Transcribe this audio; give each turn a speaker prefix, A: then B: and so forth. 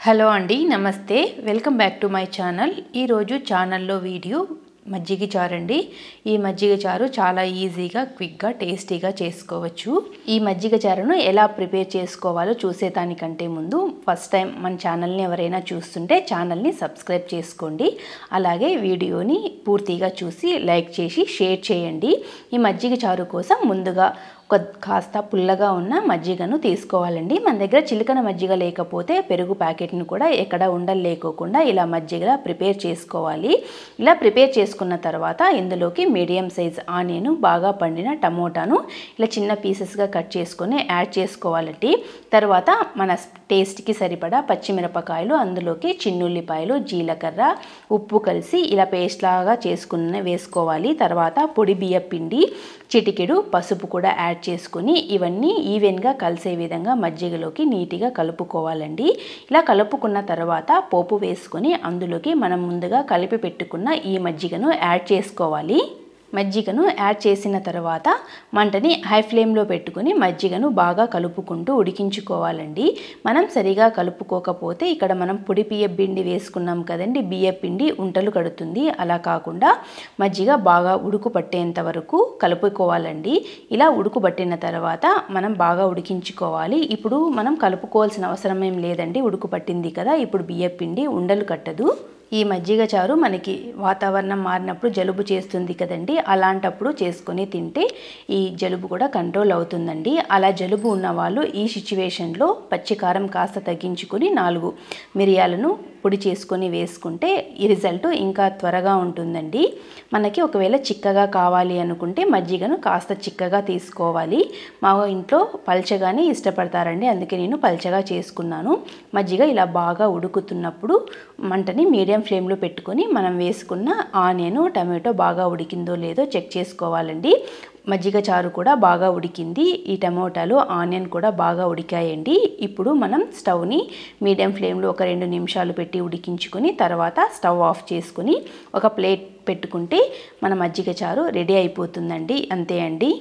A: Hello అండి, నమస్తే. Welcome back to my channel. ఈరోజు ఛానల్లో వీడియో మజ్జిగ చారు అండి. ఈ మజ్జిగ చారు చాలా ఈజీగా, క్విక్గా, టేస్టీగా చేసుకోవచ్చు. ఈ మజ్జిగ చారును ఎలా ప్రిపేర్ చేసుకోవాలో చూసేదానికంటే ముందు ఫస్ట్ టైం మన ఛానల్ని ఎవరైనా చూస్తుంటే ఛానల్ని సబ్స్క్రైబ్ చేసుకోండి. అలాగే వీడియోని పూర్తిగా చూసి లైక్ చేసి షేర్ చేయండి. ఈ మజ్జిగ చారు కోసం ముందుగా కాస్త పుల్లగా ఉన్న మజ్జిగను తీసుకోవాలండి. మన దగ్గర చిలకన మజ్జిగ లేకపోతే పెరుగు ప్యాకెట్ను కూడా ఎక్కడ ఉండలు లేకోకుండా ఇలా మజ్జిగలా ప్రిపేర్ చేసుకోవాలి. ఇలా ప్రిపేర్ చేసుకున్న తర్వాత ఇందులోకి మీడియం సైజ్ ఆనియన్, బాగా పండిన టమోటాను ఇలా చిన్న పీసెస్గా కట్ చేసుకొని యాడ్ చేసుకోవాలండి. తర్వాత మన టేస్ట్కి సరిపడా పచ్చిమిరపకాయలు, అందులోకి చిన్నుల్లిపాయలు, జీలకర్ర, ఉప్పు కలిసి ఇలా పేస్ట్ లాగా చేసుకుని వేసుకోవాలి. తర్వాత పొడి బియ్య పిండి, చిటికెడు పసుపు కూడా యాడ్ చేసుకుని ఇవన్నీ ఈవెన్గా కలిసే విధంగా మజ్జిగలోకి నీట్గా కలుపుకోవాలండి. ఇలా కలుపుకున్న తర్వాత పోపు వేసుకొని అందులోకి మనం ముందుగా కలిపి పెట్టుకున్న ఈ మజ్జిగను యాడ్ చేసుకోవాలి. మజ్జిగను యాడ్ చేసిన తర్వాత మంటని హై ఫ్లేమ్లో పెట్టుకుని మజ్జిగను బాగా కలుపుకుంటూ ఉడికించుకోవాలండి. మనం సరిగా కలుపుకోకపోతే ఇక్కడ మనం పొడి బియ్య పిండి వేసుకున్నాం కదండి, బియ్య పిండి ఉంటలు కడుతుంది. అలా కాకుండా మజ్జిగ బాగా ఉడుకు పట్టేంత వరకు కలుపుకోవాలండి. ఇలా ఉడుకు పట్టిన తర్వాత మనం బాగా ఉడికించుకోవాలి. ఇప్పుడు మనం కలుపుకోవాల్సిన అవసరం ఏం లేదండి, ఉడుకు పట్టింది కదా. ఇప్పుడు బియ్య పిండి ఉండలు కట్టదు. ఈ మజ్జిగ చారు మనకి వాతావరణం మారినప్పుడు జలుబు చేస్తుంది కదండి, అలాంటప్పుడు చేసుకొని తింటే ఈ జలుబు కూడా కంట్రోల్ అవుతుందండి. అలా జలుబు ఉన్నవాళ్ళు ఈ సిచ్యువేషన్లో పచ్చికారం కాస్త తగ్గించుకొని 4 మిరియాలను పొడి చేసుకొని వేసుకుంటే ఈ రిజల్ట్ ఇంకా త్వరగా ఉంటుందండి. మనకి ఒకవేళ చిక్కగా కావాలి అనుకుంటే మజ్జిగను కాస్త చిక్కగా తీసుకోవాలి. మా ఇంట్లో పల్చగానే ఇష్టపడతారండి, అందుకే నేను పల్చగా చేసుకున్నాను. మజ్జిగ ఇలా బాగా ఉడుకుతున్నప్పుడు మంటని మీడియం ఫ్లేమ్లో పెట్టుకొని మనం వేసుకున్న ఆనియన్, టమాటో బాగా ఉడికిందో లేదో చెక్ చేసుకోవాలండి. మజ్జిగ చారు కూడా బాగా ఉడికింది. ఈ టమోటాలు, ఆనియన్ కూడా బాగా ఉడికాయండి. ఇప్పుడు మనం స్టవ్ని మీడియం ఫ్లేమ్లో ఒక 2 నిమిషాలు పెట్టి ఉడికించుకొని తర్వాత స్టవ్ ఆఫ్ చేసుకుని ఒక ప్లేట్ పెట్టుకుంటే మన మజ్జిగ చారు రెడీ అయిపోతుందండి. అంతే అండి.